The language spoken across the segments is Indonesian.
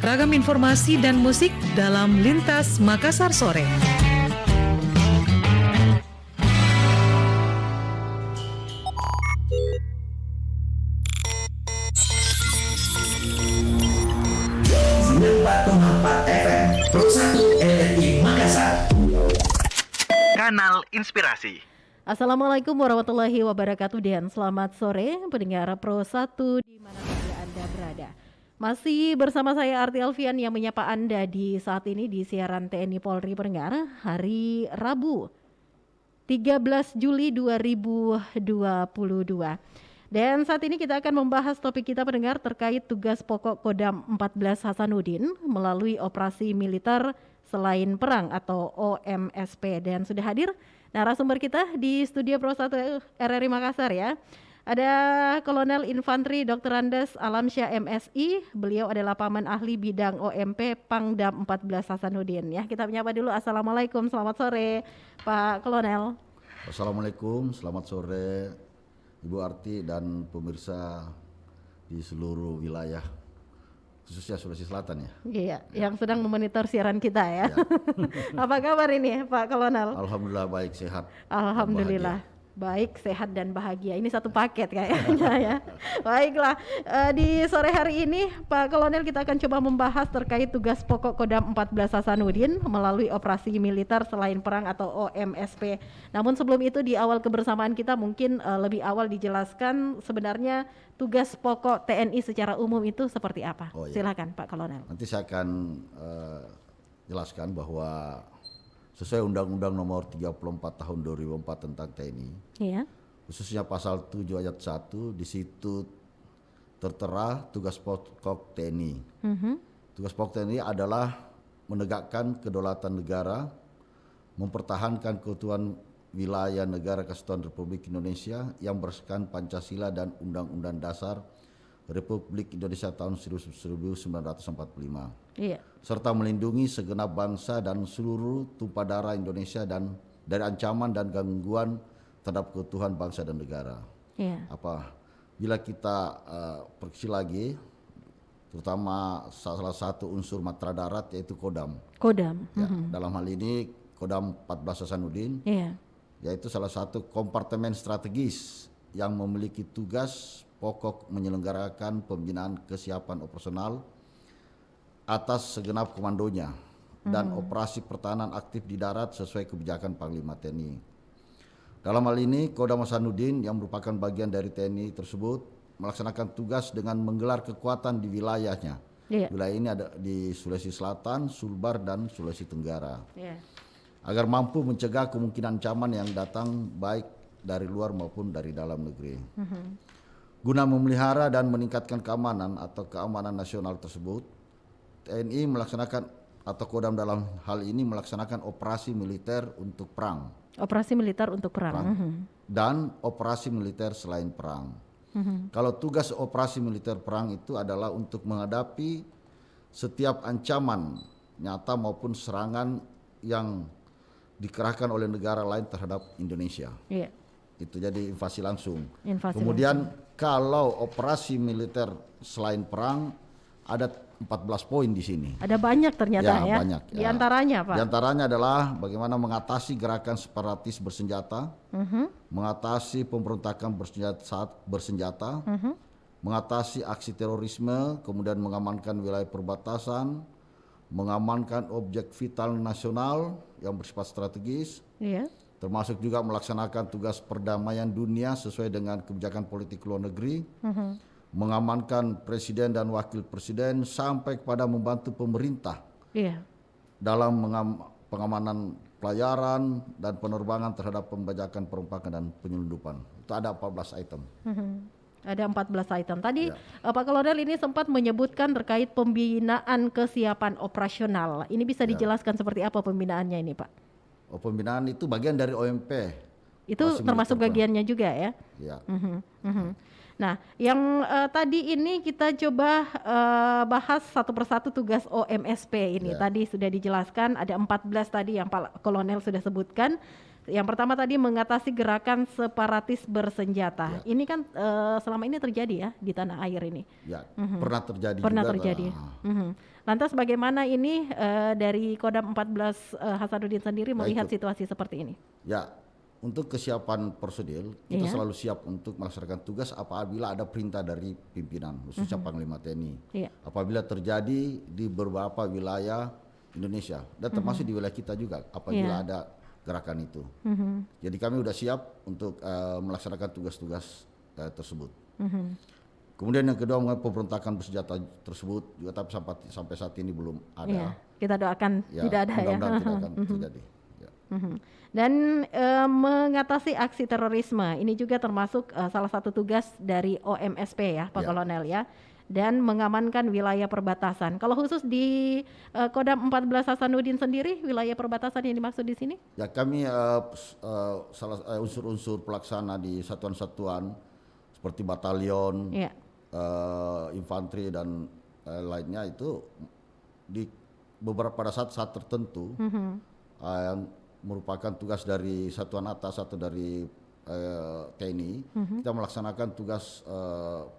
Ragam informasi dan musik dalam Lintas Makassar Sore. FM Pro 1 RRI Makassar. Kanal Inspirasi. Assalamualaikum warahmatullahi wabarakatuh dan selamat sore pendengar Pro 1 di mana saja Anda berada. Masih bersama saya Arti Alfian yang menyapa Anda di saat ini di siaran TNI Polri pendengar hari Rabu 13 Juli 2022. Dan saat ini kita akan membahas topik kita pendengar terkait tugas pokok Kodam 14 Hasanuddin melalui operasi militer selain perang atau OMSP. Dan sudah hadir narasumber kita di studio Pro 1 RRI Makassar ya. Ada Kolonel Infanteri Dr. Andes Alamsyah MSI. Beliau adalah paman ahli bidang OMP Pangdam 14 Hasanuddin ya. Kita menyapa dulu. Assalamualaikum, selamat sore Pak Kolonel. Assalamualaikum, selamat sore Ibu Arti dan pemirsa di seluruh wilayah, khususnya Sulawesi Selatan ya. Iya, yang sedang memonitor siaran kita ya. Apa kabar ini Pak Kolonel? Alhamdulillah baik, sehat. Alhamdulillah. Baik, sehat dan bahagia. Ini satu paket kayaknya ya. Baiklah, di sore hari ini Pak Kolonel kita akan coba membahas terkait tugas pokok Kodam 14 Hasanuddin melalui operasi militer selain perang atau OMSP. Namun sebelum itu di awal kebersamaan kita mungkin lebih awal dijelaskan sebenarnya tugas pokok TNI secara umum itu seperti apa. Oh, iya. Silakan Pak Kolonel. Nanti saya akan jelaskan bahwa sesuai Undang-Undang Nomor 34 Tahun 2004 tentang TNI, iya, khususnya pasal 7 ayat 1, di situ tertera tugas pokok TNI. Tugas pokok TNI adalah menegakkan kedaulatan negara, mempertahankan keutuhan wilayah negara Kesatuan Republik Indonesia yang berdasarkan Pancasila dan Undang-Undang Dasar Republik Indonesia tahun 1945. Iya. Serta melindungi segenap bangsa dan seluruh tumpah darah Indonesia dan dari ancaman dan gangguan terhadap keutuhan bangsa dan negara. Iya. Bila kita perkecil lagi, terutama salah satu unsur matra darat yaitu Kodam. Kodam. Ya, dalam hal ini Kodam 14 Hasanuddin. Iya. Yaitu salah satu kompartemen strategis yang memiliki tugas pokok menyelenggarakan pembinaan kesiapan operasional atas segenap komandonya dan operasi pertahanan aktif di darat sesuai kebijakan Panglima TNI. Dalam hal ini Kodam Hasanuddin yang merupakan bagian dari TNI tersebut melaksanakan tugas dengan menggelar kekuatan di wilayahnya. Yeah. Wilayah ini ada di Sulawesi Selatan, Sulbar dan Sulawesi Tenggara. Yeah. Agar mampu mencegah kemungkinan ancaman yang datang baik dari luar maupun dari dalam negeri. Guna memelihara dan meningkatkan keamanan atau keamanan nasional tersebut, TNI melaksanakan atau Kodam dalam hal ini melaksanakan operasi militer untuk perang. Operasi militer untuk perang. Dan operasi militer selain perang. Kalau tugas operasi militer perang itu adalah untuk menghadapi setiap ancaman nyata maupun serangan yang dikerahkan oleh negara lain terhadap Indonesia. Iya. Itu jadi invasi langsung. Kemudian kalau operasi militer selain perang ada 14 poin di sini. Ada banyak ternyata ya. Banyak. Di antaranya Pak. Di antaranya adalah bagaimana mengatasi gerakan separatis bersenjata, mengatasi pemberontakan bersenjata, mengatasi aksi terorisme, kemudian mengamankan wilayah perbatasan, mengamankan objek vital nasional yang bersifat strategis. Iya. Termasuk juga melaksanakan tugas perdamaian dunia sesuai dengan kebijakan politik luar negeri, mengamankan presiden dan wakil presiden sampai kepada membantu pemerintah dalam pengamanan pelayaran dan penerbangan terhadap pembajakan, perombakan dan penyelundupan. Itu ada 14 item. Ada 14 item. Tadi Ya. Pak Kolonel ini sempat menyebutkan terkait pembinaan kesiapan operasional. Ini bisa dijelaskan seperti apa pembinaannya ini, Pak? Pembinaan itu bagian dari OMP. Itu Masih termasuk militer, Pak. bagiannya juga ya? Ya. Nah, yang tadi ini kita coba bahas satu persatu tugas OMSP ini. Ya. Tadi sudah dijelaskan ada 14 tadi yang Pak Kolonel sudah sebutkan. Yang pertama tadi mengatasi gerakan separatis bersenjata. Ya. Ini kan selama ini terjadi ya di tanah air ini. Ya, pernah terjadi Pernah juga. terjadi. Lantas bagaimana ini dari Kodam 14 Hasanuddin sendiri melihat situasi seperti ini? Ya, untuk kesiapan personil kita Iya. selalu siap untuk melaksanakan tugas apabila ada perintah dari pimpinan, khususnya Panglima TNI. Iya. Apabila terjadi di beberapa wilayah Indonesia dan termasuk di wilayah kita juga apabila Iya. ada gerakan itu. Jadi kami sudah siap untuk melaksanakan tugas-tugas tersebut. Kemudian yang kedua mengenai pemberontakan bersenjata tersebut juga tapi sampai saat ini belum ada. Iya. Kita doakan Ya, tidak ada ya. mudah-mudahan tidak akan terjadi. Ya. Dan mengatasi aksi terorisme ini juga termasuk salah satu tugas dari OMSP ya Pak Ya. Kolonel ya. Dan mengamankan wilayah perbatasan. Kalau khusus di Kodam 14 Hasanuddin sendiri, wilayah perbatasan yang dimaksud di sini? Ya kami unsur-unsur pelaksana di satuan-satuan seperti batalion, Iya. infanteri dan lainnya itu di beberapa pada saat tertentu yang merupakan tugas dari satuan atas atau dari TNI, kita melaksanakan tugas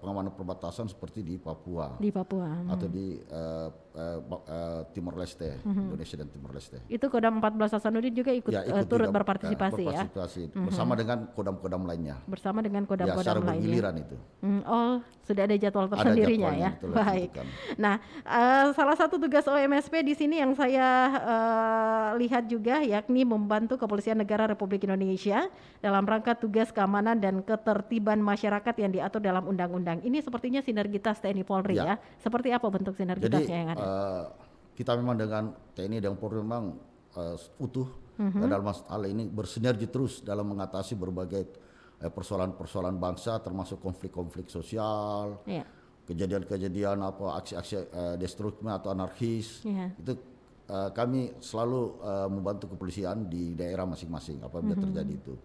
pengamanan perbatasan seperti di Papua Di Papua. atau di Timor Leste, Indonesia dan Timor Leste. Itu Kodam 14 Hasanuddin juga ikut, Ya, ikut turut juga, berpartisipasi ya? bersama dengan kodam-kodam lainnya. Bersama dengan Ya, kodam-kodam secara lainnya. bergiliran itu. Oh, sudah ada jadwal Ada tersendirinya jadwalnya, ya. betul, Baik. ditentukan. Nah, salah satu tugas OMSP di sini yang saya lihat juga yakni membantu Kepolisian Negara Republik Indonesia dalam rangka tugas keamanan dan ketertiban masyarakat yang diatur dalam undang-undang. Ini sepertinya sinergitas TNI Polri Ya. ya. Seperti apa bentuk Jadi sinergitasnya yang ada? kita memang dengan TNI dan Polri memang utuh dan dalam hal ini bersinergi terus dalam mengatasi berbagai persoalan-persoalan bangsa termasuk konflik-konflik sosial, Iya. kejadian-kejadian aksi-aksi destruktif atau anarkis. Iya. Itu kami selalu membantu kepolisian di daerah masing-masing apabila terjadi itu.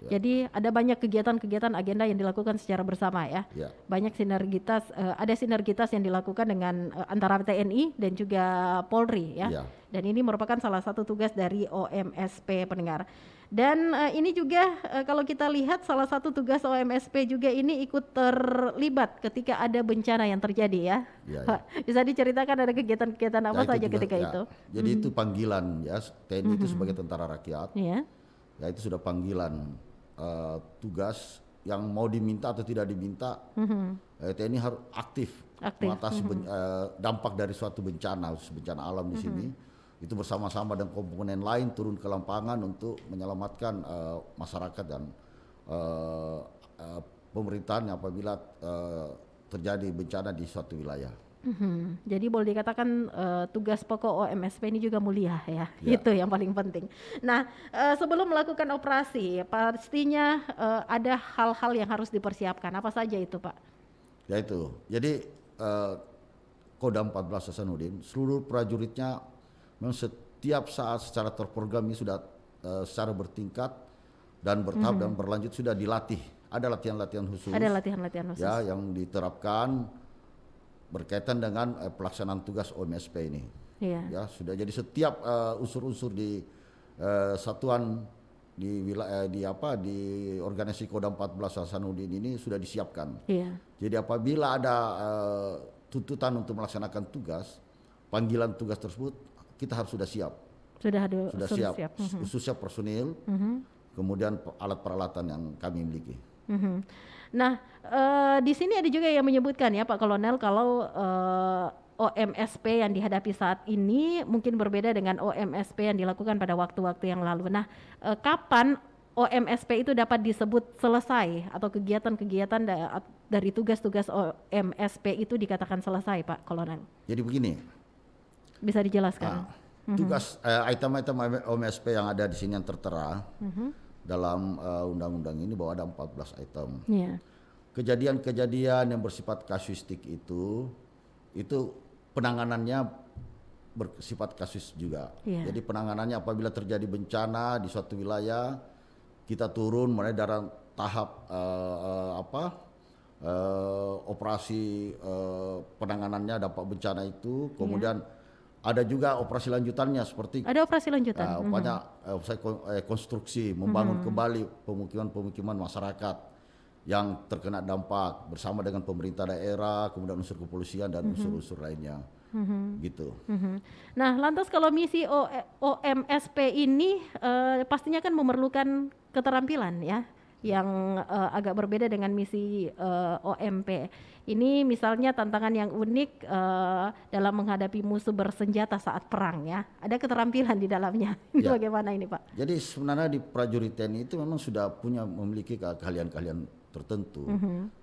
Jadi ada banyak kegiatan-kegiatan agenda yang dilakukan secara bersama ya. Ya. Banyak sinergitas, ada sinergitas yang dilakukan dengan antara TNI dan juga Polri ya. Ya. Dan ini merupakan salah satu tugas dari OMSP pendengar. Dan ini juga kalau kita lihat salah satu tugas OMSP juga ini ikut terlibat ketika ada bencana yang terjadi ya. Ya, ya. Pak, bisa diceritakan ada kegiatan-kegiatan apa Ya, saja juga, ketika ya. itu? Jadi itu panggilan ya, TNI itu sebagai tentara rakyat. Ya. Ya itu sudah panggilan tugas yang mau diminta atau tidak diminta. TNI harus aktif mengatasi dampak dari suatu bencana, bencana alam di sini. Itu bersama-sama dengan komponen lain turun ke lapangan untuk menyelamatkan masyarakat dan pemerintahan apabila terjadi bencana di suatu wilayah. Jadi boleh dikatakan tugas pokok OMSP ini juga mulia ya, Ya. itu yang paling penting. Nah, sebelum melakukan operasi, pastinya ada hal-hal yang harus dipersiapkan. Apa saja itu, Pak? Ya itu, jadi Kodam 14 Hasanuddin, seluruh prajuritnya memang setiap saat secara terprogram ini sudah secara bertingkat dan bertahap dan berlanjut sudah dilatih. Ada latihan-latihan khusus. Ada latihan-latihan khusus. Ya, yang diterapkan berkaitan dengan pelaksanaan tugas OMSP ini. Iya. Ya, sudah jadi setiap unsur-unsur di satuan di wilayah di organisasi Kodam 14 Hasanuddin ini sudah disiapkan. Iya. Jadi apabila ada tuntutan untuk melaksanakan tugas, panggilan tugas tersebut kita harus sudah siap. Sudah Siap. siap. Khususnya personil, kemudian alat peralatan yang kami miliki. Nah, di sini ada juga yang menyebutkan ya Pak Kolonel kalau OMSP yang dihadapi saat ini mungkin berbeda dengan OMSP yang dilakukan pada waktu-waktu yang lalu. Nah, kapan OMSP itu dapat disebut selesai atau kegiatan-kegiatan dari tugas-tugas OMSP itu dikatakan selesai, Pak Kolonel? Jadi begini, Bisa dijelaskan? tugas item-item OMSP yang ada di sini yang tertera dalam undang-undang ini bahwa ada 14 item. Yeah. Kejadian-kejadian yang bersifat kasuistik itu penanganannya bersifat kasus juga. Yeah. Jadi penanganannya apabila terjadi bencana di suatu wilayah, kita turun mulai dari tahap operasi penanganannya dampak bencana itu, kemudian ada juga operasi lanjutannya seperti ada operasi lanjutan. konstruksi, membangun kembali pemukiman masyarakat yang terkena dampak bersama dengan pemerintah daerah, kemudian unsur kepolisian dan unsur-unsur lainnya. Gitu. Nah, lantas kalau misi OMSP ini pastinya kan memerlukan keterampilan ya, yang agak berbeda dengan misi OMP. Ini misalnya tantangan yang unik dalam menghadapi musuh bersenjata saat perang ya. Ada keterampilan di dalamnya. Itu bagaimana ini Pak? Jadi sebenarnya di prajurit TNI itu memang sudah memiliki keahlian-keahlian tertentu.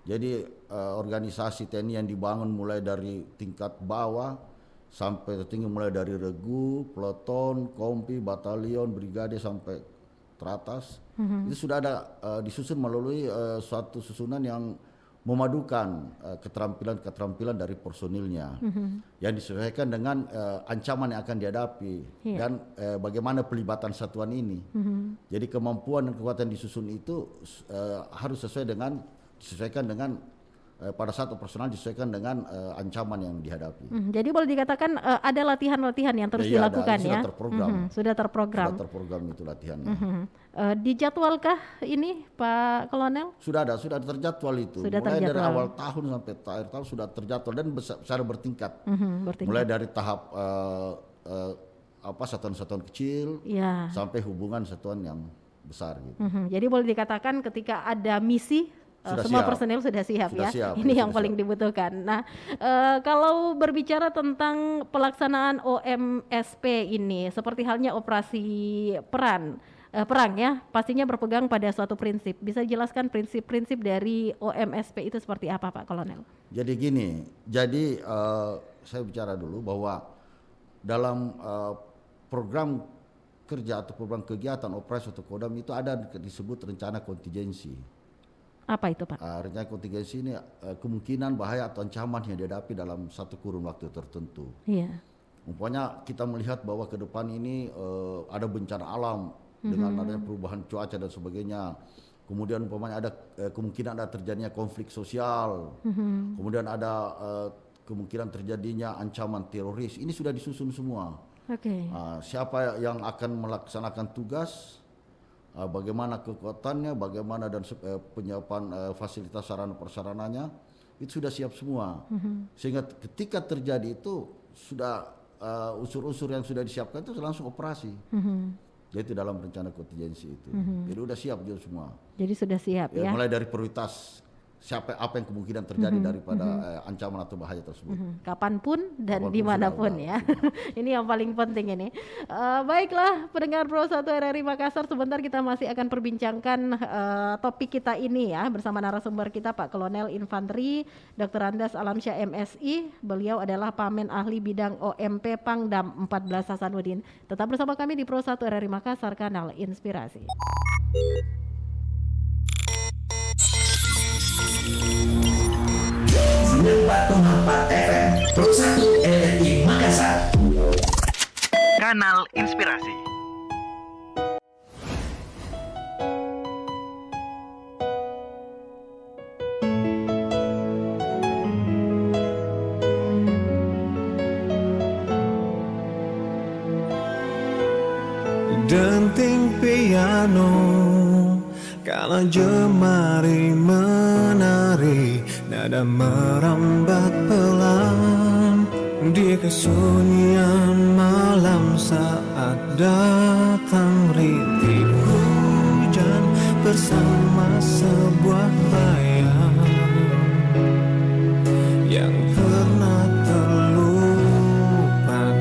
Jadi organisasi TNI yang dibangun mulai dari tingkat bawah sampai tertinggi, mulai dari regu, peloton, kompi, batalion, brigade sampai teratas, itu sudah ada disusun melalui suatu susunan yang memadukan keterampilan dari personilnya yang disesuaikan dengan ancaman yang akan dihadapi dan bagaimana pelibatan satuan ini. Jadi kemampuan dan kekuatan disusun itu harus disesuaikan dengan pada saat operasional disesuaikan dengan ancaman yang dihadapi. Jadi boleh dikatakan ada latihan-latihan yang terus dilakukan ya? Sudah terprogram. Sudah terprogram itu latihannya. Dijadwalkah ini Pak Kolonel? Sudah terjadwal itu. Mulai dari awal tahun sampai akhir tahun sudah terjadwal dan secara bertingkat. Mulai dari tahap satuan-satuan kecil sampai hubungan satuan yang besar gitu. Jadi boleh dikatakan ketika ada misi semua personel sudah siap ya. Ini yang paling dibutuhkan. Nah, kalau berbicara tentang pelaksanaan OMSP ini, seperti halnya operasi perang ya, pastinya berpegang pada suatu prinsip. Bisa jelaskan prinsip-prinsip dari OMSP itu seperti apa, Pak Kolonel? Jadi gini, saya bicara dulu bahwa dalam program kerja atau program kegiatan operasi atau kodam itu ada disebut rencana kontingensi. Apa itu Pak? Rencana kontingensi ini kemungkinan bahaya atau ancaman yang dihadapi dalam satu kurun waktu tertentu. Iya. Umpamanya kita melihat bahwa ke depan ini ada bencana alam dengan adanya perubahan cuaca dan sebagainya. Kemudian umpamanya ada kemungkinan ada terjadinya konflik sosial. Kemudian ada kemungkinan terjadinya ancaman teroris. Ini sudah disusun semua. Siapa yang akan melaksanakan tugas, bagaimana kekuatannya, bagaimana dan penyiapan fasilitas sarana prasarananya itu sudah siap semua. Sehingga ketika terjadi itu sudah unsur-unsur yang sudah disiapkan itu langsung operasi. Jadi dalam rencana kontingensi itu. Jadi sudah siap juga semua. Jadi sudah siap ya. Mulai dari prioritas apa yang kemungkinan terjadi daripada ancaman atau bahaya tersebut. Kapanpun dan dimanapun ya. Ini yang paling penting ini. Baiklah pendengar Pro 1 RRI Makassar, sebentar kita masih akan perbincangkan topik kita ini ya bersama narasumber kita Pak Kolonel Infanteri Dr. Andas Alamsyah MSI. Beliau adalah Pamen Ahli Bidang OMP Pangdam 14 Hasanuddin. Tetap bersama kami di Pro 1 RRI Makassar, kanal Inspirasi. 94,4 FM Pro 1 RRI Makassar. Kanal Inspirasi. Denting piano kala jemari menari, nada merambat pelan di kesunyian malam saat datang rintik hujan bersama sebuah bayang yang pernah terlupakan.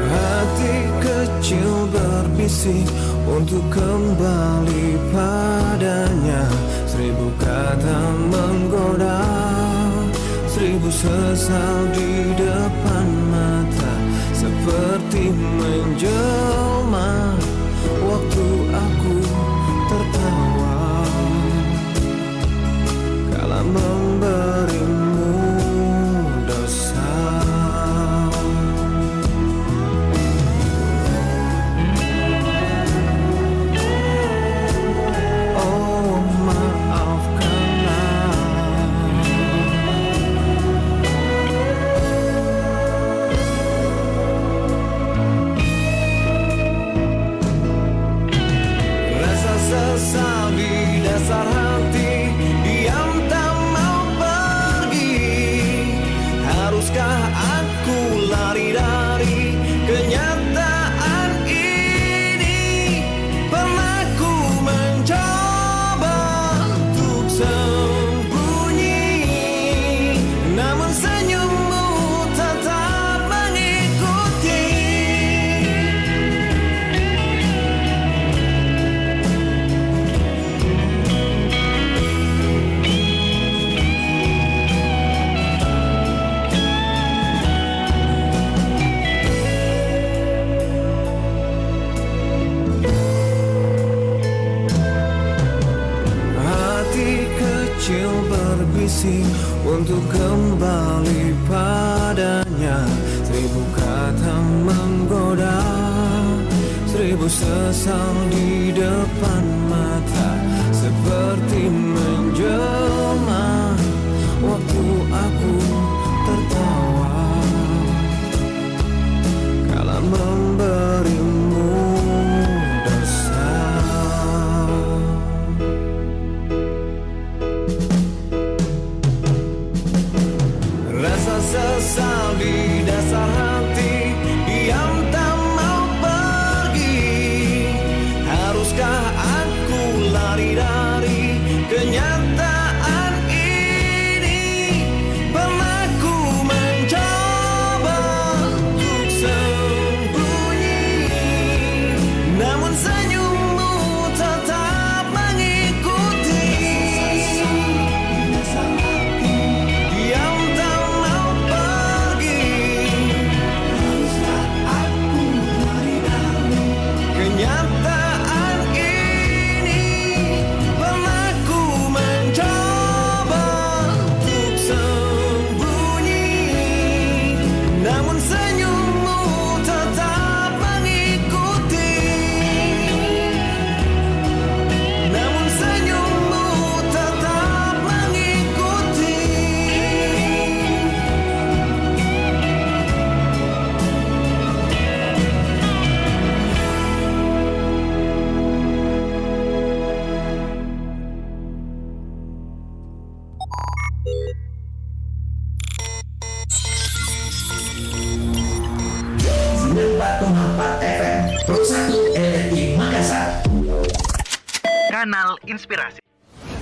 Hati kecil berbisik untuk kembali padanya, Seribu kata menggoda, seribu sesal di depan mata, seperti menjelma waktu aku tertawa kala memberimu dosa. Oh, maafkanlah. Rasa sesal di dasar hati, diam tak mau pergi. Haruskah aku lari dari kenyataan ini? Pernah ku mencoba untuk sembunyi, namun senyummu tetap mengikuti. Hati kecil berbisik untuk kembali padanya. Seribu kata menggoda, seribu sesal di depan mata, seperti menjelma waktu aku tertawa kala memberimu dosa. Rasa sesal di dasar hati, diam tak mau pergi. Haruskah aku lari dari kenyataan ini? Pernah ku mencoba untuk sembunyi, namun senyummu tetap mengikuti. Diam tak mau pergi. Haruskah aku lari dari kenyataan ini? Pernah ku mencoba untuk sembunyi, namun senyummu tetap mengikuti. Namun senyummu tetap mengikuti. FM Pro 1 RRI Makassar. Kanal Inspirasi.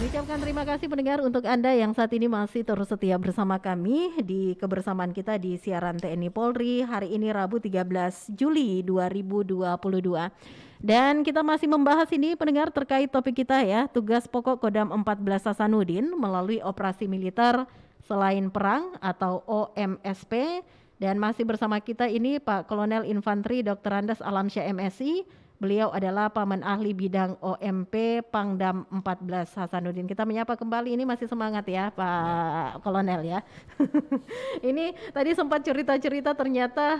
Ucapkan terima kasih pendengar untuk Anda yang saat ini masih terus setia bersama kami di kebersamaan kita di siaran TNI Polri hari ini Rabu 13 Juli 2022. Dan kita masih membahas ini pendengar terkait topik kita ya, tugas pokok Kodam 14 Hasanuddin melalui operasi militer selain perang atau OMSP. Dan masih bersama kita ini Pak Kolonel Infantri Dr. Andes Alamsyah MSI. Beliau adalah Paman Ahli Bidang OMP Pangdam 14 Hasanuddin. Kita menyapa kembali, ini masih semangat ya Pak Kolonel ya. Ini tadi sempat cerita-cerita ternyata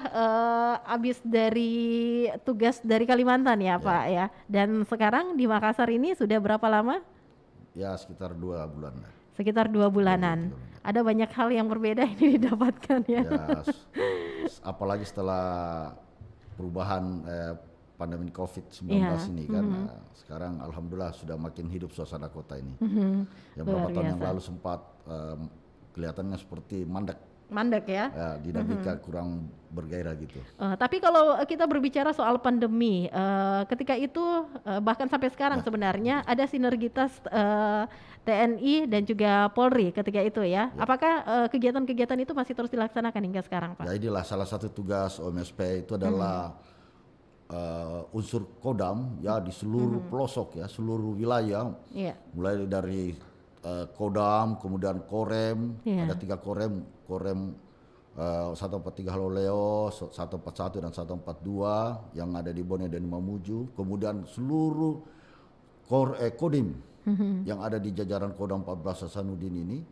habis dari tugas dari Kalimantan ya Pak ya. Dan sekarang di Makassar ini sudah berapa lama? Ya sekitar 2 bulan lah. Sekitar 2 bulanan. Ada banyak hal yang berbeda ini didapatkan ya. Apalagi setelah perubahan pandemi COVID-19 ini kan, sekarang alhamdulillah sudah makin hidup suasana kota ini. Yang beberapa tahun yang lalu sempat kelihatannya seperti mandek. Mandek ya? Ya, dinamika kurang bergairah gitu. Tapi kalau kita berbicara soal pandemi, ketika itu bahkan sampai sekarang sebenarnya ada sinergitas TNI dan juga Polri ketika itu ya. Apakah kegiatan-kegiatan itu masih terus dilaksanakan hingga sekarang Pak? Ya inilah salah satu tugas OMSP itu adalah unsur Kodam ya di seluruh pelosok ya, seluruh wilayah, mulai dari Kodam, kemudian Korem, ada 3 Korem, 143 Haloleo, 141 dan 142 yang ada di Bone dan Mamuju, kemudian seluruh Kodim yang ada di jajaran Kodam 14 Hasanuddin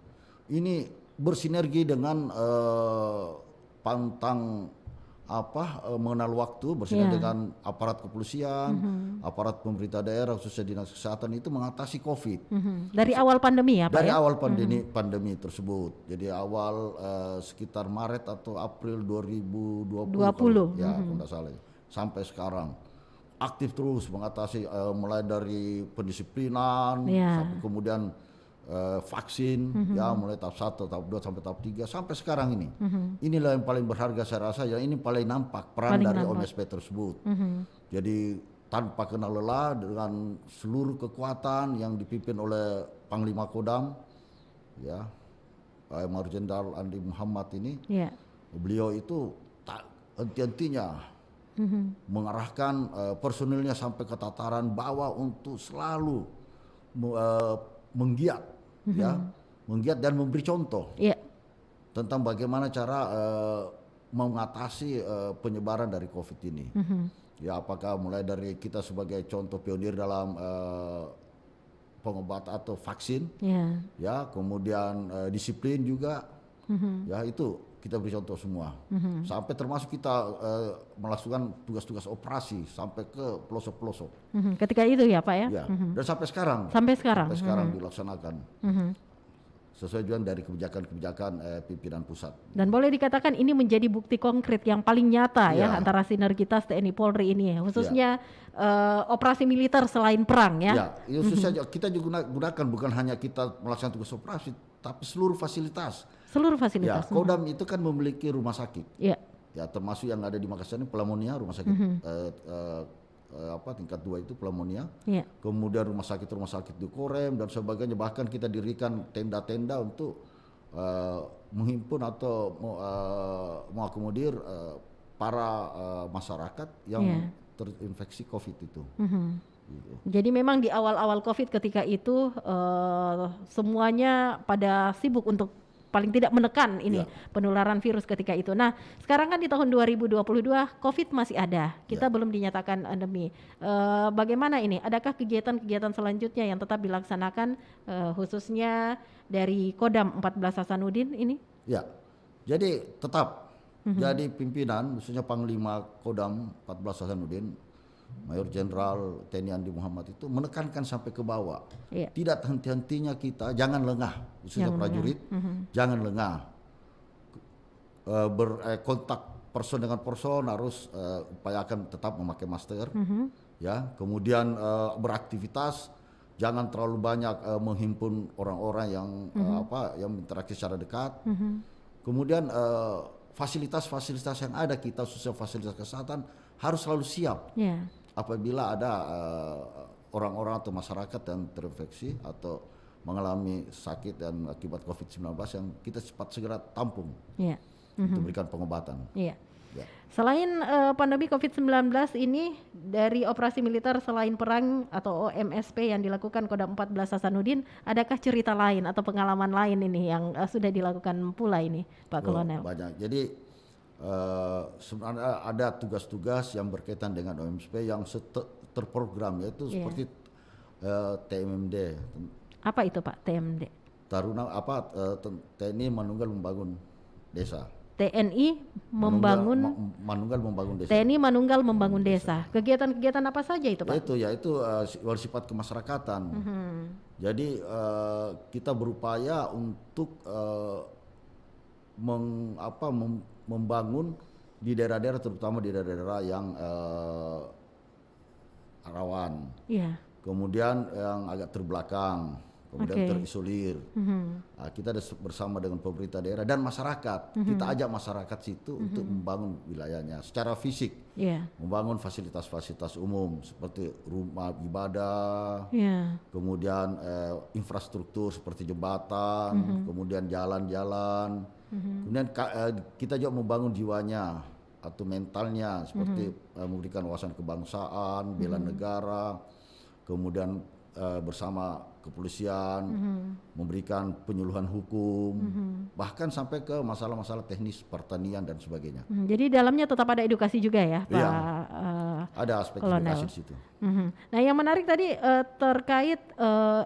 ini bersinergi dengan pantang mengenal waktu bersinergi dengan aparat kepolisian, aparat pemerintah daerah khususnya dinas kesehatan itu mengatasi COVID. Dari awal pandemi ya Pak? Dari awal pandemi tersebut. Jadi awal sekitar Maret atau April 2020 ya kalau tidak salah, sampai sekarang aktif terus mengatasi mulai dari pendisiplinan sampai kemudian vaksin ya mulai tahap 1, tahap 2 sampai tahap 3 sampai sekarang ini. Inilah yang paling berharga saya rasa, yang ini paling nampak peran dari OMSP tersebut. Jadi tanpa kenal lelah dengan seluruh kekuatan yang dipimpin oleh Panglima Kodam ya Major Jenderal Andi Muhammad ini. Beliau itu tak henti-hentinya mengarahkan personilnya sampai ke tataran bawah untuk selalu menggiat menggiat dan memberi contoh tentang bagaimana cara mengatasi penyebaran dari COVID ini. Ya apakah mulai dari kita sebagai contoh pionir dalam pengobatan atau vaksin, ya kemudian disiplin juga, ya itu kita beri contoh semua. Sampai termasuk kita melakukan tugas-tugas operasi sampai ke pelosok-pelosok. Ketika itu ya Pak ya? Ya. Dan sampai sekarang. Sampai sekarang Dilaksanakan. Sesuai juga dari kebijakan-kebijakan pimpinan pusat. Dan boleh dikatakan ini menjadi bukti konkret yang paling nyata ya antara sinergitas TNI Polri ini ya, khususnya operasi militer selain perang ya. Ya, khususnya kita juga gunakan bukan hanya kita melaksanakan tugas operasi, tapi seluruh fasilitas. Seluruh fasilitas. Ya, Kodam itu kan memiliki rumah sakit. Ya. Ya, termasuk yang ada di Makassar ini Pelamonia, rumah sakit tingkat 2 itu Pelamonia. Kemudian rumah sakit di Korem dan sebagainya, bahkan kita dirikan tenda-tenda untuk menghimpun atau mengakomodir para masyarakat yang terinfeksi COVID itu. Gitu. Jadi memang di awal-awal COVID ketika itu semuanya pada sibuk untuk paling tidak menekan ini penularan virus ketika itu. Nah, sekarang kan di tahun 2022 COVID masih ada. Kita belum dinyatakan endemi. Bagaimana ini? Adakah kegiatan-kegiatan selanjutnya yang tetap dilaksanakan khususnya dari Kodam 14 Hasanuddin ini? Ya. Jadi tetap jadi pimpinan khususnya Panglima Kodam 14 Hasanuddin Mayor Jenderal TNI Andi Muhammad itu menekankan sampai ke bawah. Tidak henti-hentinya kita jangan lengah, khususnya prajurit, jangan lengah. Berkontak person dengan person harus upayakan tetap memakai masker, ya. Kemudian beraktivitas, jangan terlalu banyak menghimpun orang-orang yang yang berinteraksi secara dekat. Kemudian fasilitas-fasilitas yang ada kita, khususnya fasilitas kesehatan harus selalu siap. Apabila ada orang-orang atau masyarakat yang terinfeksi atau mengalami sakit dan akibat COVID-19 yang kita cepat segera tampung untuk berikan pengobatan. Selain pandemi COVID-19 ini, dari operasi militer selain perang atau OMSP yang dilakukan Kodam 14 Hasanuddin, adakah cerita lain atau pengalaman lain ini yang sudah dilakukan pula ini Pak Kolonel? Banyak. Jadi sebenarnya ada tugas-tugas yang berkaitan dengan OMSP yang terprogram, yaitu seperti TMMD. Apa itu Pak TMD? TNI Manunggal Membangun Desa. TNI Manunggal Membangun Desa. TNI Manunggal Membangun Desa. Kegiatan-kegiatan apa saja itu Pak? Yaitu bersifat kemasyarakatan. Jadi kita berupaya untuk membangun di daerah-daerah, terutama di daerah-daerah yang rawan, kemudian yang agak terbelakang, kemudian terisolir. Nah, kita bersama dengan pemerintah daerah dan masyarakat, kita ajak masyarakat situ untuk membangun wilayahnya secara fisik, membangun fasilitas-fasilitas umum seperti rumah ibadah, kemudian infrastruktur seperti jembatan, kemudian jalan-jalan. Kemudian kita juga membangun jiwanya, atau mentalnya seperti memberikan wawasan kebangsaan, bela negara, kemudian bersama kepolisian, memberikan penyuluhan hukum, bahkan sampai ke masalah-masalah teknis pertanian dan sebagainya. Jadi dalamnya tetap ada edukasi juga ya, Pak? Iya, ada aspek Kolonel. edukasi di situ. Nah, yang menarik tadi terkait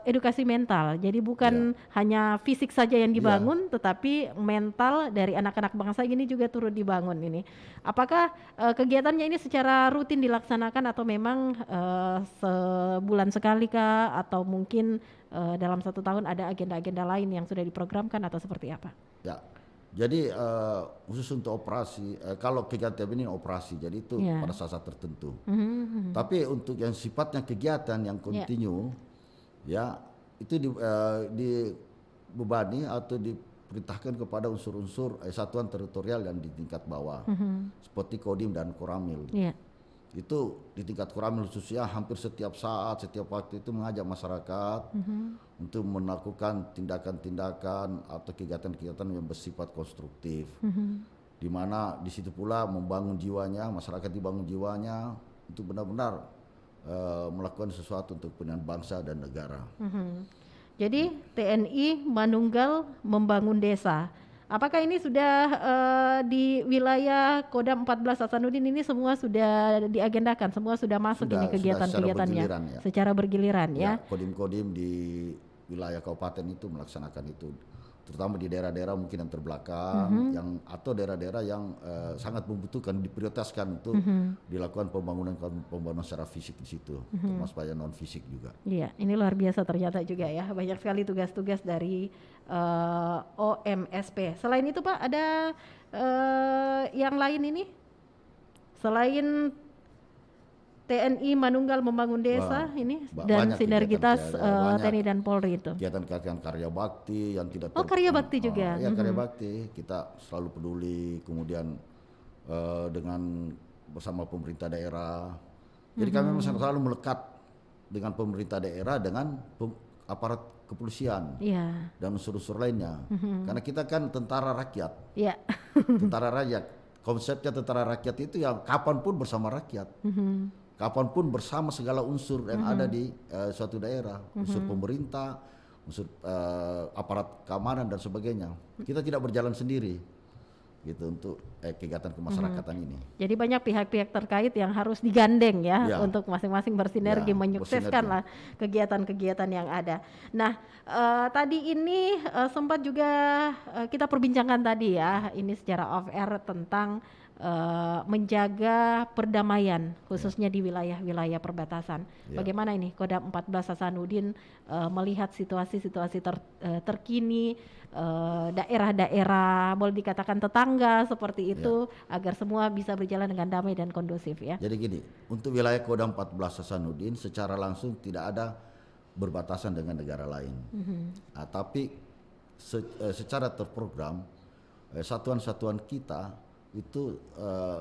edukasi mental. Jadi bukan hanya fisik saja yang dibangun, tetapi mental dari anak-anak bangsa ini juga turut dibangun ini. Apakah kegiatannya ini secara rutin dilaksanakan atau memang sebulan sekali kah? Atau mungkin dalam 1 tahun ada agenda-agenda lain yang sudah diprogramkan atau seperti apa? Ya, jadi khusus untuk operasi, kalau kegiatan ini operasi, jadi itu pada saat tertentu. Tapi untuk yang sifatnya kegiatan yang kontinu, ya itu dibebani atau diperintahkan kepada unsur-unsur satuan teritorial yang di tingkat bawah, seperti Kodim dan Koramil. Itu di tingkat Koramil khususnya hampir setiap saat, setiap waktu itu mengajak masyarakat untuk melakukan tindakan-tindakan atau kegiatan-kegiatan yang bersifat konstruktif, di mana di situ pula membangun jiwanya, masyarakat dibangun jiwanya untuk benar-benar melakukan sesuatu untuk kepentingan bangsa dan negara. Jadi TNI Manunggal membangun desa. Apakah ini sudah di wilayah Kodam 14 Hasanuddin ini semua sudah diagendakan, semua sudah masuk ini kegiatan-kegiatannya secara bergiliran ya? Kodim-kodim di wilayah kabupaten itu melaksanakan itu, terutama di daerah-daerah mungkin yang terbelakang, yang atau daerah-daerah yang sangat membutuhkan, diprioritaskan untuk dilakukan pembangunan secara fisik di situ, termasuk banyak non fisik juga. Iya, ini luar biasa ternyata juga ya, banyak sekali tugas-tugas dari OMSP. Selain itu Pak, ada yang lain ini selain TNI Manunggal membangun desa ini dan sinergitas TNI dan Polri itu. Kegiatan-kegiatan karya bakti yang tidak karya bakti juga. Ya, karya bakti kita selalu peduli, kemudian dengan bersama pemerintah daerah. Jadi kami memang selalu melekat dengan pemerintah daerah, dengan aparat kepolisian dan unsur-unsur lainnya. Karena kita kan tentara rakyat. Tentara rakyat. Konsepnya tentara rakyat itu yang kapanpun bersama rakyat. Kapanpun bersama segala unsur yang ada di suatu daerah, unsur pemerintah, unsur aparat keamanan dan sebagainya. Kita tidak berjalan sendiri, gitu untuk kegiatan kemasyarakatan ini. Jadi banyak pihak-pihak terkait yang harus digandeng ya untuk masing-masing bersinergi menyukseskan lah kegiatan-kegiatan yang ada. Nah tadi ini sempat juga kita perbincangkan tadi ya, ini secara off air tentang menjaga perdamaian khususnya di wilayah-wilayah perbatasan. Bagaimana ini Kodam 14 Hasanuddin melihat situasi-situasi terkini daerah-daerah boleh dikatakan tetangga seperti itu agar semua bisa berjalan dengan damai dan kondusif ya. Jadi gini, untuk wilayah Kodam 14 Hasanuddin secara langsung tidak ada berbatasan dengan negara lain. Tapi secara terprogram satuan-satuan kita itu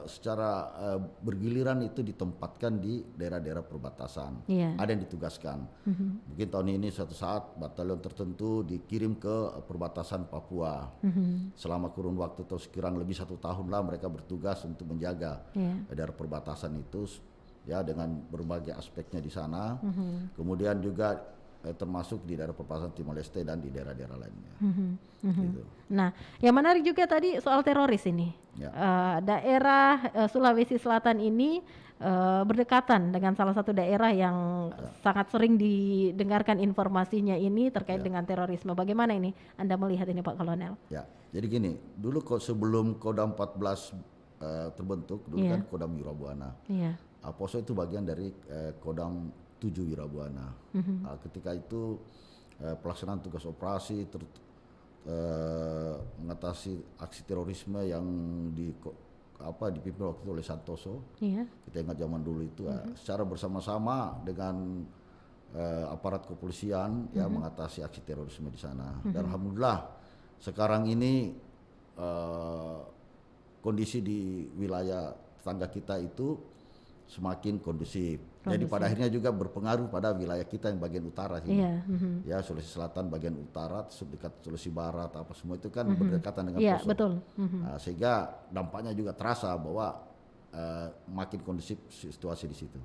secara bergiliran itu ditempatkan di daerah-daerah perbatasan. Ada yang ditugaskan. Mungkin tahun ini suatu saat batalion tertentu dikirim ke perbatasan Papua. Selama kurun waktu atau sekiranya lebih 1 tahun lah mereka bertugas untuk menjaga daerah perbatasan itu ya dengan berbagai aspeknya di sana. Kemudian juga termasuk di daerah perbatasan Timor Leste dan di daerah-daerah lainnya. Gitu. Nah, yang menarik juga tadi soal teroris ini. Daerah Sulawesi Selatan ini berdekatan dengan salah satu daerah yang sangat sering didengarkan informasinya ini terkait dengan terorisme. Bagaimana ini Anda melihat ini Pak Kolonel? Ya, jadi gini, dulu sebelum Kodam 14 terbentuk, dulu kan Kodam Wirabuana. Poso itu bagian dari Kodam 7 Wirabuana. Ketika itu pelaksanaan tugas operasi mengatasi aksi terorisme yang dipimpin waktu itu oleh Santoso. Kita ingat zaman dulu itu secara bersama-sama dengan aparat kepolisian mengatasi aksi terorisme di sana. Dan alhamdulillah sekarang ini kondisi di wilayah tetangga kita itu semakin kondusif. Jadi pada akhirnya juga berpengaruh pada wilayah kita yang bagian utara sini. Ya, Sulawesi Selatan bagian utara, dekat Sulawesi Barat, apa semua itu kan berdekatan dengan Poso. Betul. Nah, sehingga dampaknya juga terasa bahwa makin kondusif situasi di situ.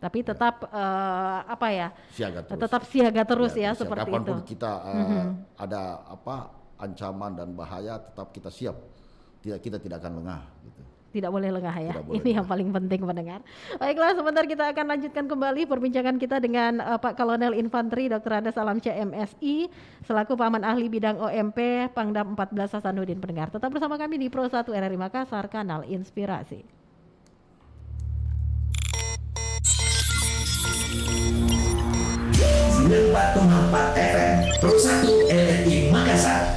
Tapi tetap Siaga terus. tetap siaga terus ya seperti itu. Kapanpun kita ada ancaman dan bahaya, tetap kita siap. Kita tidak akan lengah gitu. Tidak boleh lengah ya. Boleh Ini yang lengah. paling penting pendengar. Baiklah, sebentar kita akan lanjutkan kembali perbincangan kita dengan Pak Kolonel Infanteri Dr. Andes Alamsyah MSI selaku Paman Ahli Bidang OMP Pangdam 14 Hasanuddin pendengar. Tetap bersama kami di Pro 1 RRI Makassar, Kanal Inspirasi. FM Pro 1 RRI Makassar.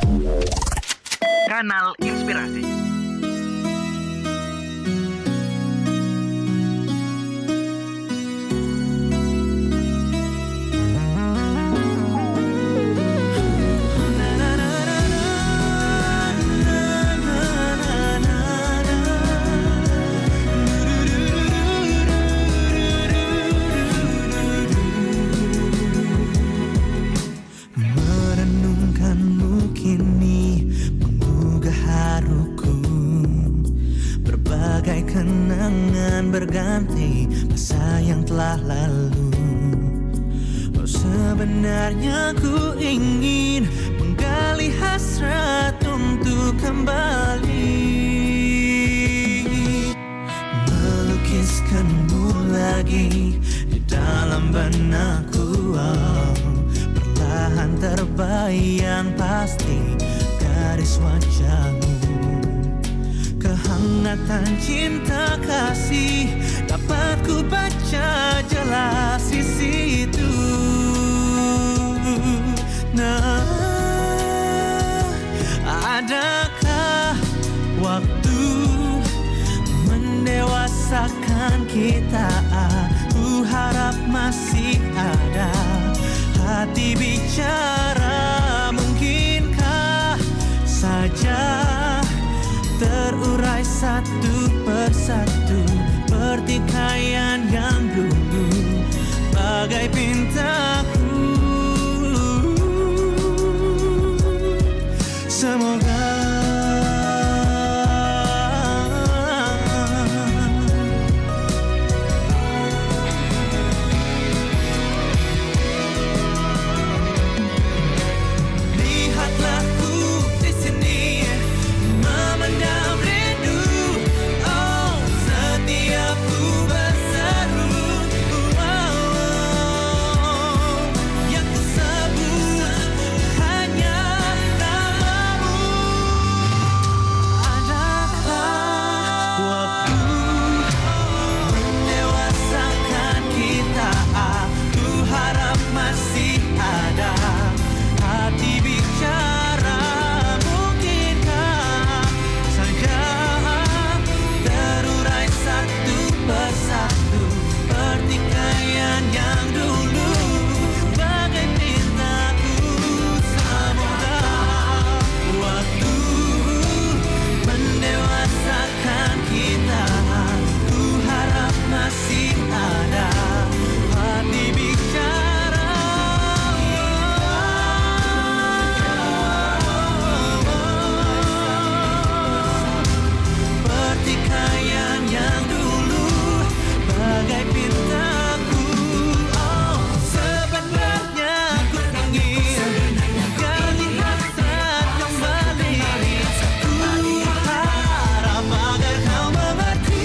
Kanal Inspirasi. Merenungkanmu kini menggugah haruku. Berbagai kenangan berganti masa yang telah lalu. Oh, sebenarnya ku ingin menggali hasrat untuk kembali melukiskanmu lagi di dalam benakku. Perlahan terbayang pasti garis wajahmu. Kehangatan cinta kasih dapat ku baca jelas di situ. Nah, adakah waktu mendewasakan kita? Ku harap masih ada hati bicara. Mungkinkah saja terurai satu persatu pertikaian yang dulu bagai pintaku. Semoga lihatlah ku di sini memendam rindu. Oh, setiap ku berseru, yang ku sebut hanya namamu. Adakah waktu mendewasakan kita? Aku harap masih ada hati bicara. Mungkinkah saja terurai satu persatu pertikaian yang dulu bagai pintaku. Semoga waktu mendewasakan kita. Ku harap masih ada hati bicara. Pertikaian yang dulu bagai pintaku. Oh, sebenarnya ku ingin menggali hasrat kembali. Ku harap agar kau mengerti.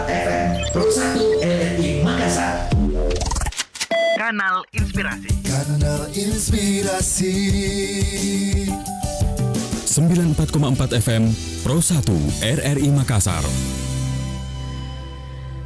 FM Pro 1 RRI Makassar. Kanal Inspirasi. Kanal Inspirasi 94,4 FM Pro 1 RRI Makassar.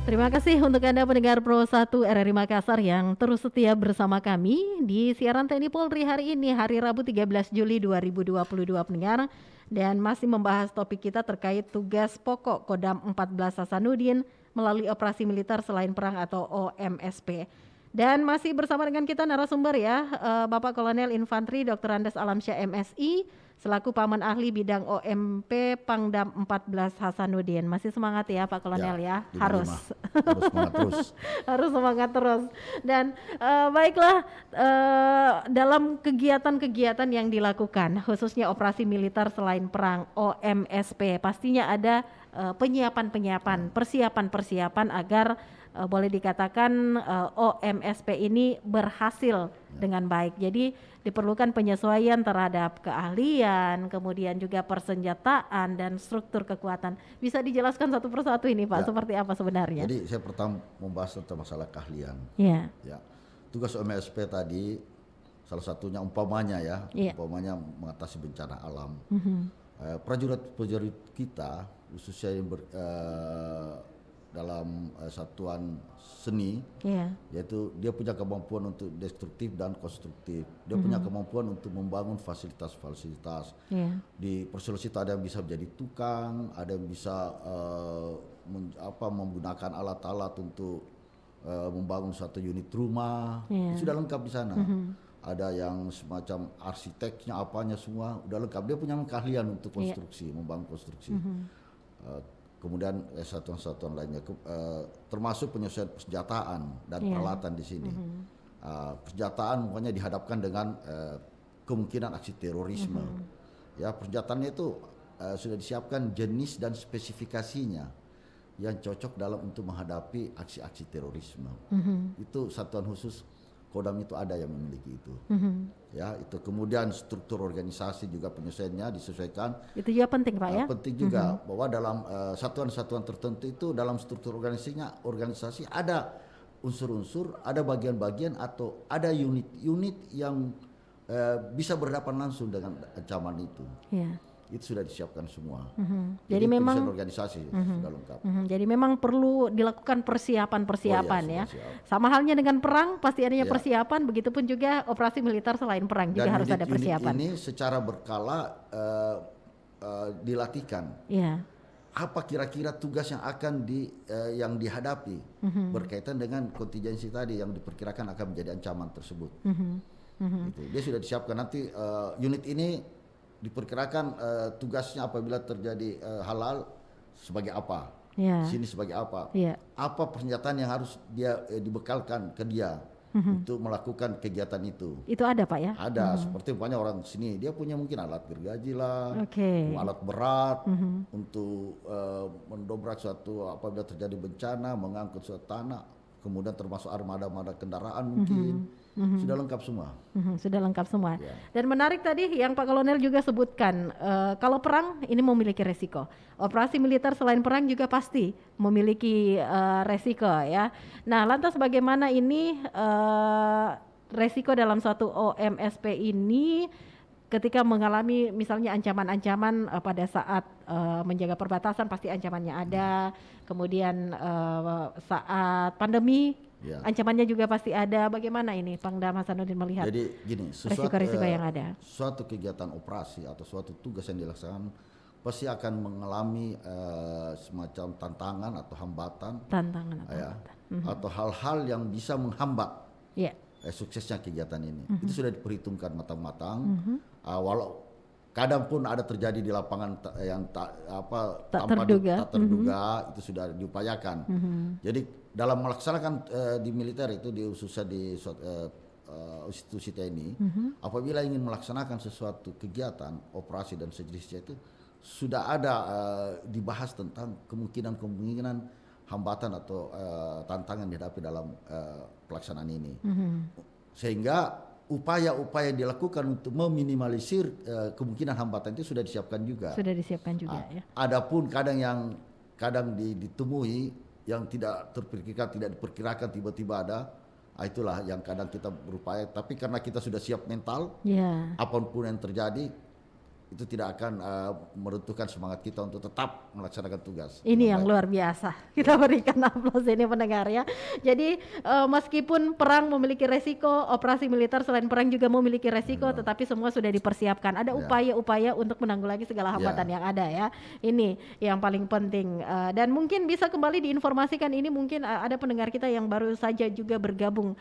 Terima kasih untuk Anda pendengar Pro 1 RRI Makassar yang terus setia bersama kami di siaran TNI Polri hari ini, hari Rabu 13 Juli 2022 pendengar, dan masih membahas topik kita terkait tugas pokok Kodam 14 Hasanuddin melalui operasi militer selain perang atau OMSP. Dan masih bersama dengan kita narasumber ya, Bapak Kolonel Infantri Dr. Andes Alamsyah MSI selaku Paman Ahli Bidang OMP Pangdam 14 Hasanuddin. Masih semangat ya Pak Kolonel ya? Harus semangat terus. Harus semangat terus. Dan baiklah, dalam kegiatan-kegiatan yang dilakukan khususnya operasi militer selain perang OMSP, pastinya ada penyiapan-penyiapan, persiapan-persiapan agar boleh dikatakan OMSP ini berhasil dengan baik. Jadi diperlukan penyesuaian terhadap keahlian, kemudian juga persenjataan dan struktur kekuatan. Bisa dijelaskan satu persatu ini Pak, seperti apa sebenarnya? Jadi saya pertama membahas tentang masalah keahlian. Ya. Tugas OMSP tadi salah satunya umpamanya umpamanya mengatasi bencana alam. Prajurit-prajurit kita khususnya yang dalam satuan seni, yaitu dia punya kemampuan untuk destruktif dan konstruktif. Dia punya kemampuan untuk membangun fasilitas-fasilitas. Di personil itu ada yang bisa menjadi tukang, ada yang bisa menggunakan alat-alat untuk membangun suatu unit rumah. Sudah lengkap di sana. Ada yang semacam arsiteknya, apanya semua udah lengkap. Dia punya keahlian untuk konstruksi, membangun konstruksi. Kemudian satuan-satuan lainnya, termasuk penyesuaian persenjataan dan peralatan di sini. Persenjataan makanya dihadapkan dengan kemungkinan aksi terorisme. Ya, persenjataannya itu sudah disiapkan jenis dan spesifikasinya yang cocok dalam untuk menghadapi aksi-aksi terorisme. Itu satuan khusus Kodam itu ada yang memiliki itu. Ya, itu kemudian struktur organisasi juga penyesuaiannya disesuaikan. Itu juga penting Pak ya. Penting juga bahwa dalam satuan-satuan tertentu itu dalam struktur organisasi ada unsur-unsur, ada bagian-bagian atau ada unit-unit yang bisa berhadapan langsung dengan ancaman itu. Itu sudah disiapkan semua. Jadi memang organisasi sudah lengkap. Jadi memang perlu dilakukan persiapan-persiapan ya. Sama halnya dengan perang pasti adanya persiapan, begitupun juga operasi militer selain perang juga harus ada persiapan. Ini secara berkala dilatihkan. Apa kira-kira tugas yang akan yang dihadapi berkaitan dengan kontingensi tadi yang diperkirakan akan menjadi ancaman tersebut. Gitu. Dia sudah disiapkan nanti unit ini diperkirakan tugasnya apabila terjadi halal sebagai apa, sini sebagai apa, apa persenjataan yang harus dia dibekalkan ke dia untuk melakukan kegiatan itu. Itu ada Pak ya? Ada, seperti banyak orang sini dia punya mungkin alat gergaji lah, alat berat untuk mendobrak suatu apabila terjadi bencana, mengangkut suatu tanah, kemudian termasuk armada-armada kendaraan mungkin. Sudah lengkap semua. Sudah lengkap semua. Dan menarik tadi yang Pak Kolonel juga sebutkan, kalau perang ini memiliki resiko. Operasi militer selain perang juga pasti memiliki resiko ya. Nah, lantas bagaimana ini resiko dalam suatu OMSP ini ketika mengalami misalnya ancaman-ancaman pada saat menjaga perbatasan pasti ancamannya ada. Kemudian saat pandemi ancamannya juga pasti ada. Bagaimana ini Pangdam Hasanuddin melihat? Jadi gini, resiko-resiko yang ada. Suatu kegiatan operasi atau suatu tugas yang dilaksanakan pasti akan mengalami semacam tantangan atau hambatan. Atau hal-hal yang bisa menghambat suksesnya kegiatan ini. Itu sudah diperhitungkan matang-matang. Walau kadang pun ada terjadi di lapangan yang tak terduga, itu sudah diupayakan. Jadi dalam melaksanakan di militer itu khususnya di institusi TNI, apabila ingin melaksanakan sesuatu kegiatan, operasi dan sejenisnya itu sudah ada dibahas tentang kemungkinan hambatan atau tantangan dihadapi dalam pelaksanaan ini. Sehingga upaya-upaya yang dilakukan untuk meminimalisir kemungkinan hambatan itu sudah disiapkan juga. Sudah disiapkan juga ya. Adapun kadang ditemui yang tidak diperkirakan tiba-tiba ada, itulah yang kadang kita berupaya. Tapi karena kita sudah siap mental, apapun yang terjadi, itu tidak akan meruntuhkan semangat kita untuk tetap melaksanakan tugas. Ini yang luar biasa. Kita berikan aplaus ini pendengar ya. Jadi meskipun perang memiliki resiko, operasi militer selain perang juga memiliki resiko, tetapi semua sudah dipersiapkan. Ada upaya-upaya untuk menanggulangi segala hambatan yang ada ya. Ini yang paling penting. Dan mungkin bisa kembali diinformasikan ini, mungkin ada pendengar kita yang baru saja juga bergabung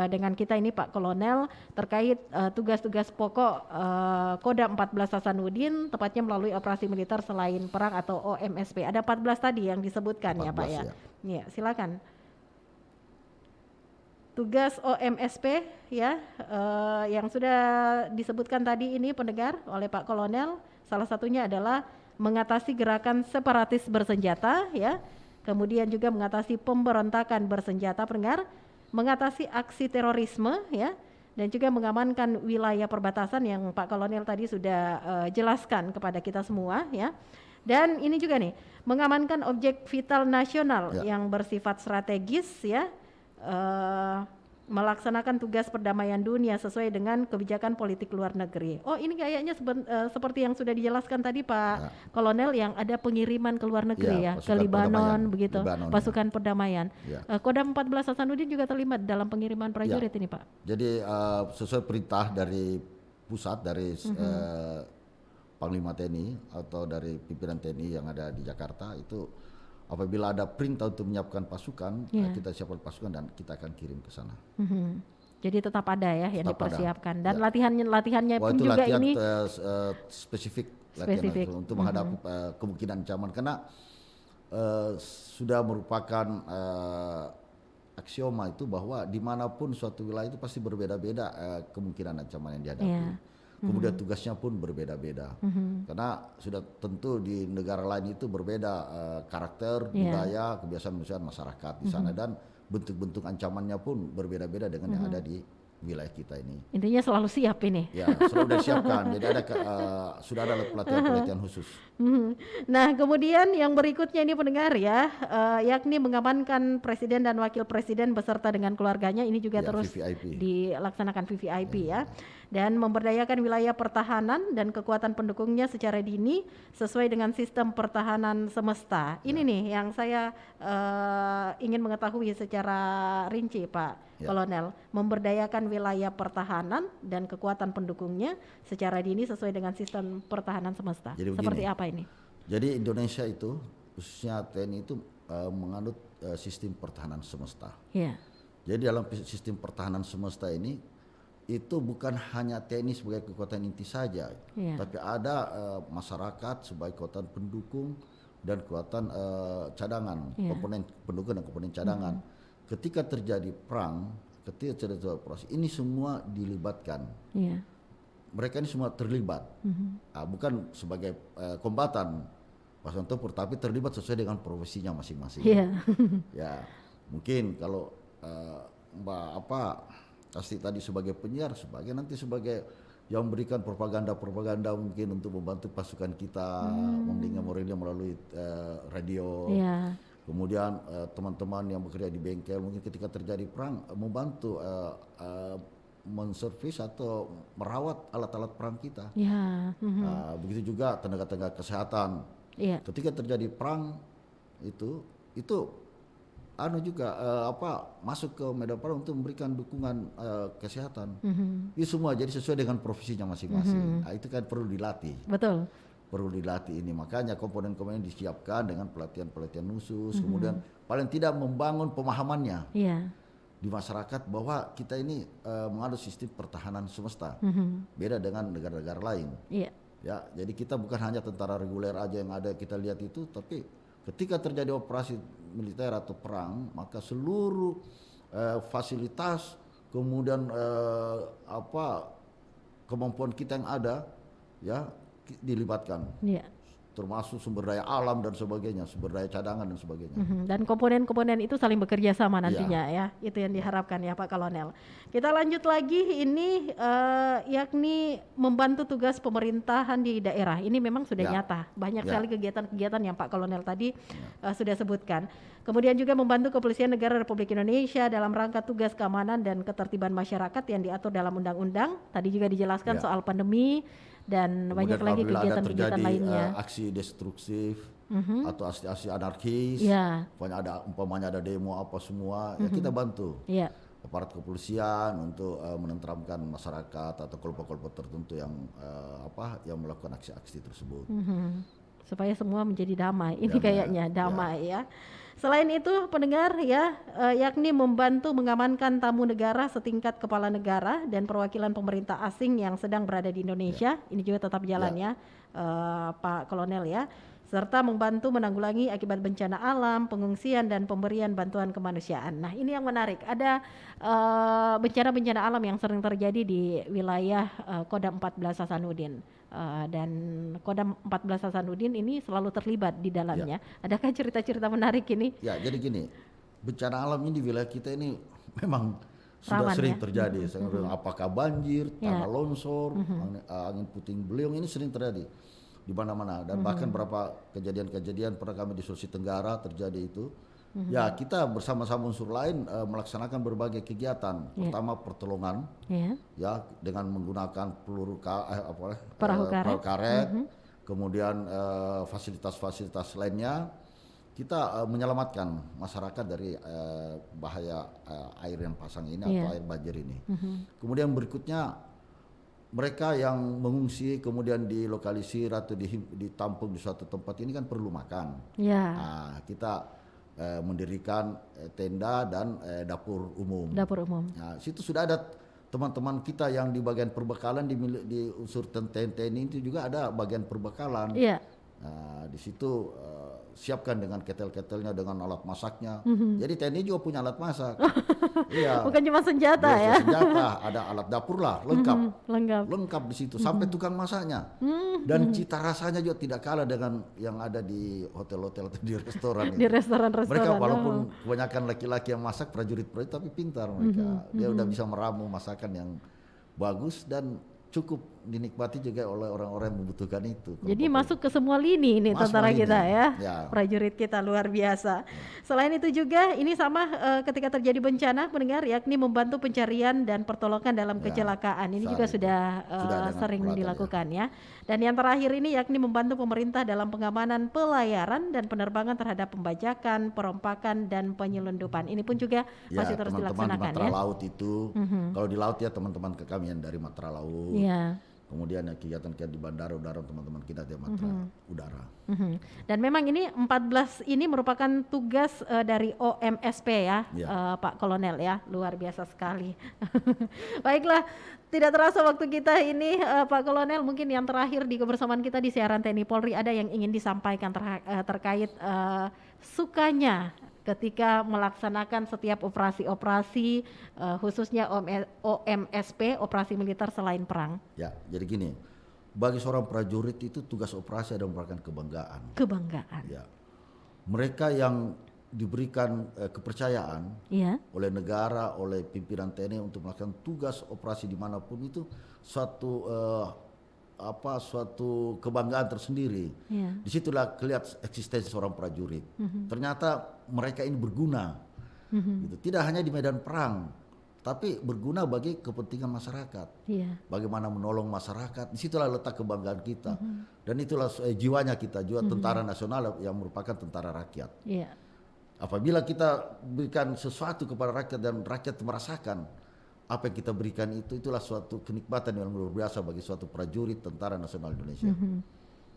dengan kita ini Pak Kolonel terkait tugas-tugas pokok Kodam 14 Hasanuddin, tepatnya melalui operasi militer selain perang atau OMSP. Ada 14 tadi yang disebutkan 14, ya Pak ya. ya. Ya, silakan. Tugas OMSP ya yang sudah disebutkan tadi ini pendengar oleh Pak Kolonel, salah satunya adalah mengatasi gerakan separatis bersenjata ya. Kemudian juga mengatasi pemberontakan bersenjata pendengar, mengatasi aksi terorisme ya. Dan juga mengamankan wilayah perbatasan yang Pak Kolonel tadi sudah jelaskan kepada kita semua ya. Dan ini juga nih, mengamankan objek vital nasional yang bersifat strategis ya, melaksanakan tugas perdamaian dunia sesuai dengan kebijakan politik luar negeri. Oh ini kayaknya seperti yang sudah dijelaskan tadi Pak Kolonel, yang ada pengiriman ke luar negeri ya, ke Libanon begitu, pasukan perdamaian. Kodam 14 Hasanuddin juga terlibat dalam pengiriman prajurit ini Pak. Jadi sesuai perintah dari pusat, dari Panglima TNI atau dari pimpinan TNI yang ada di Jakarta, itu apabila ada perintah untuk menyiapkan pasukan, kita siapkan pasukan dan kita akan kirim ke sana. Jadi tetap ada ya yang Tetap dipersiapkan. ada. Dan latihannya pun itu juga latihan ini spesifik untuk menghadapi kemungkinan ancaman, karena sudah merupakan aksioma itu bahwa dimanapun suatu wilayah itu pasti berbeda-beda kemungkinan ancaman yang dihadapi. Kemudian tugasnya pun berbeda-beda, karena sudah tentu di negara lain itu berbeda karakter, budaya, kebiasaan masyarakat di sana, dan bentuk-bentuk ancamannya pun berbeda-beda dengan yang ada di wilayah kita ini. Intinya selalu siap ini. Ya, sudah disiapkan. Jadi ada sudah ada pelatihan khusus. Nah, kemudian yang berikutnya ini pendengar ya, yakni mengamankan presiden dan wakil presiden beserta dengan keluarganya, ini juga terus VVIP. dilaksanakan VVIP ya. Dan memberdayakan wilayah pertahanan dan kekuatan pendukungnya secara dini sesuai dengan sistem pertahanan semesta. Ini nih yang saya ingin mengetahui secara rinci Pak Kolonel, memberdayakan wilayah pertahanan dan kekuatan pendukungnya secara dini sesuai dengan sistem pertahanan semesta. Jadi seperti begini, apa ini? Jadi Indonesia itu, khususnya TNI itu menganut sistem pertahanan semesta. Jadi dalam sistem pertahanan semesta ini, itu bukan hanya TNI sebagai kekuatan inti saja, tapi ada masyarakat sebagai kekuatan pendukung dan kekuatan cadangan, komponen pendukung dan komponen cadangan. Ketika terjadi perang, ketika terjadi operasi, ini semua dilibatkan. Mereka ini semua terlibat, bukan sebagai kombatan pasukan tempur, tapi terlibat sesuai dengan profesinya masing-masing. Ya, mungkin kalau Mbak pasti tadi sebagai penyiar, sebagai nanti sebagai yang memberikan propaganda mungkin untuk membantu pasukan kita, mendengar melalui radio. Kemudian teman-teman yang bekerja di bengkel mungkin ketika terjadi perang membantu menservis atau merawat alat-alat perang kita. Begitu juga tenaga-tenaga kesehatan. Ketika terjadi perang itu juga masuk ke medan perang untuk memberikan dukungan kesehatan. Itu semua jadi sesuai dengan profesinya masing-masing. Itu kan perlu dilatih. Betul. Perlu dilatih ini, makanya komponen-komponen disiapkan dengan pelatihan-pelatihan khusus, kemudian paling tidak membangun pemahamannya di masyarakat bahwa kita ini menganut sistem pertahanan semesta, beda dengan negara-negara lain. Ya, jadi kita bukan hanya tentara reguler aja yang ada kita lihat itu, tapi ketika terjadi operasi militer atau perang, maka seluruh fasilitas, kemudian kemampuan kita yang ada, ya dilibatkan, termasuk sumber daya alam dan sebagainya, sumber daya cadangan dan sebagainya. Dan komponen-komponen itu saling bekerja sama nantinya ya, itu yang diharapkan ya Pak Kolonel. Kita lanjut lagi ini yakni membantu tugas pemerintahan di daerah. Ini memang sudah nyata, banyak sekali kegiatan-kegiatan yang Pak Kolonel tadi sudah sebutkan. Kemudian juga membantu Kepolisian Negara Republik Indonesia dalam rangka tugas keamanan dan ketertiban masyarakat yang diatur dalam undang-undang. Tadi juga dijelaskan soal pandemi dan Kemudian banyak lagi apabila ada kegiatan-kegiatan terjadi, lainnya. aksi destruktif atau aksi anarkis, umpamanya ada demo apa semua, ya kita bantu. Aparat kepolisian untuk menenteramkan masyarakat atau kelompok-kelompok tertentu yang yang melakukan aksi-aksi tersebut. Supaya semua menjadi damai. Ini kayaknya damai ya. Selain itu pendengar ya, yakni membantu mengamankan tamu negara setingkat kepala negara dan perwakilan pemerintah asing yang sedang berada di Indonesia. Ini juga tetap jalan ya, Pak Kolonel ya. Serta membantu menanggulangi akibat bencana alam, pengungsian dan pemberian bantuan kemanusiaan. Nah, ini yang menarik. Ada bencana-bencana alam yang sering terjadi di wilayah Kodam 14 Hasanuddin. Dan Kodam 14 Hasanuddin ini selalu terlibat di dalamnya. Adakah cerita-cerita menarik ini? Ya, jadi gini, bencana alam ini di wilayah kita ini memang sudah sering terjadi. Apakah banjir, tanah longsor, angin puting beliung, ini sering terjadi di mana-mana, dan bahkan beberapa kejadian-kejadian pernah kami di Sulawesi Tenggara terjadi itu. Ya, kita bersama-sama unsur lain melaksanakan berbagai kegiatan. Pertama pertolongan, ya dengan menggunakan perahu karet, kemudian fasilitas-fasilitas lainnya. Kita menyelamatkan masyarakat dari bahaya air yang pasang ini atau air banjir ini. Kemudian berikutnya mereka yang mengungsi kemudian dilokalisir atau ditampung di suatu tempat ini kan perlu makan. Nah, kita mendirikan tenda dan dapur umum. Nah, situ sudah ada teman-teman kita yang di bagian perbekalan di unsur TNI itu juga ada bagian perbekalan. Nah, di situ siapkan dengan ketel-ketelnya, dengan alat masaknya. Jadi TNI juga punya alat masak. Bukan cuma senjata ya. Senjata, ada alat dapur lah, lengkap di situ, sampai tukang masaknya. Dan cita rasanya juga tidak kalah dengan yang ada di hotel-hotel atau di restoran. Di restoran-restoran. Mereka walaupun kebanyakan laki-laki yang masak, prajurit-prajurit, tapi pintar mereka. Dia udah bisa meramu masakan yang bagus dan cukup dinikmati juga oleh orang-orang yang membutuhkan itu. Jadi masuk ke semua lini ini tentara kita ya, prajurit kita luar biasa. Selain itu juga ini sama ketika terjadi bencana pendengar, yakni membantu pencarian dan pertolongan dalam kecelakaan. Ini juga sudah sering dilakukan ya. Dan yang terakhir ini yakni membantu pemerintah dalam pengamanan pelayaran dan penerbangan terhadap pembajakan, perompakan dan penyelundupan. Ini pun juga masih terus dilaksanakan teman-teman di Matra Laut itu. Kalau di laut ya teman-teman kami yang dari Matra Laut. Kemudian kegiatan-kegiatan di bandara udara teman-teman kita di Matra Udara. Dan memang ini 14 ini merupakan tugas dari OMSP ya, Pak Kolonel ya, luar biasa sekali. Baiklah, tidak terasa waktu kita ini Pak Kolonel, mungkin yang terakhir di kebersamaan kita di siaran TNI Polri ada yang ingin disampaikan terkait sukanya ketika melaksanakan setiap operasi-operasi khususnya OMSP, operasi militer selain perang. Ya, jadi gini, bagi seorang prajurit itu tugas operasi adalah merupakan kebanggaan. Ya, mereka yang diberikan kepercayaan oleh negara, oleh pimpinan TNI untuk melakukan tugas operasi dimanapun itu suatu kebanggaan tersendiri. Disitulah kelihatan eksistensi seorang prajurit. Ternyata mereka ini berguna, gitu. Tidak hanya di medan perang, tapi berguna bagi kepentingan masyarakat. Bagaimana menolong masyarakat, disitulah letak kebanggaan kita. Dan itulah jiwanya kita, jiwa tentara nasional yang merupakan tentara rakyat. Apabila kita berikan sesuatu kepada rakyat dan rakyat merasakan apa yang kita berikan itulah suatu kenikmatan yang luar biasa bagi suatu prajurit tentara nasional Indonesia.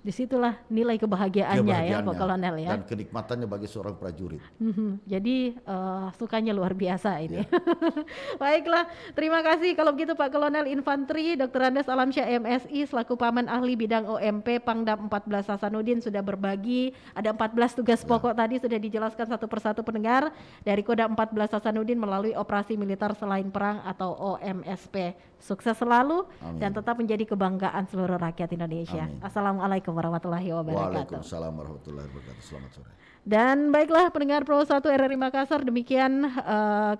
Disitulah nilai kebahagiaannya ya Pak Kolonel ya. Dan kenikmatannya bagi seorang prajurit. Jadi sukanya luar biasa ini. Baiklah, terima kasih kalau begitu Pak Kolonel Infanteri Dr. Andes Alamsyah MSI selaku Paman Ahli Bidang OMP Pangdam 14 Hasanuddin sudah berbagi. Ada 14 tugas pokok tadi sudah dijelaskan satu persatu pendengar dari Kodam 14 Hasanuddin melalui operasi militer selain perang atau OMSP. Sukses selalu dan tetap menjadi kebanggaan seluruh rakyat Indonesia. Assalamualaikum warahmatullahi wabarakatuh. Waalaikumsalam warahmatullahi wabarakatuh. Selamat sore. Dan baiklah pendengar Pro 1 RRI Makassar, demikian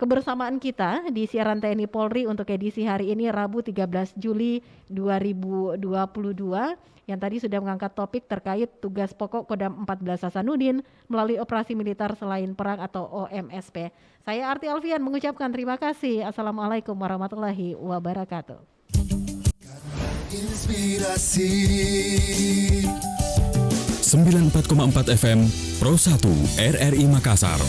kebersamaan kita di siaran TNI Polri untuk edisi hari ini Rabu 13 Juli 2022 yang tadi sudah mengangkat topik terkait tugas pokok Kodam 14 Hasanuddin melalui operasi militer selain perang atau OMSP. Saya Arti Alfian mengucapkan terima kasih. Assalamualaikum warahmatullahi wabarakatuh. Inspirasi 94,4 FM Pro 1 RRI Makassar.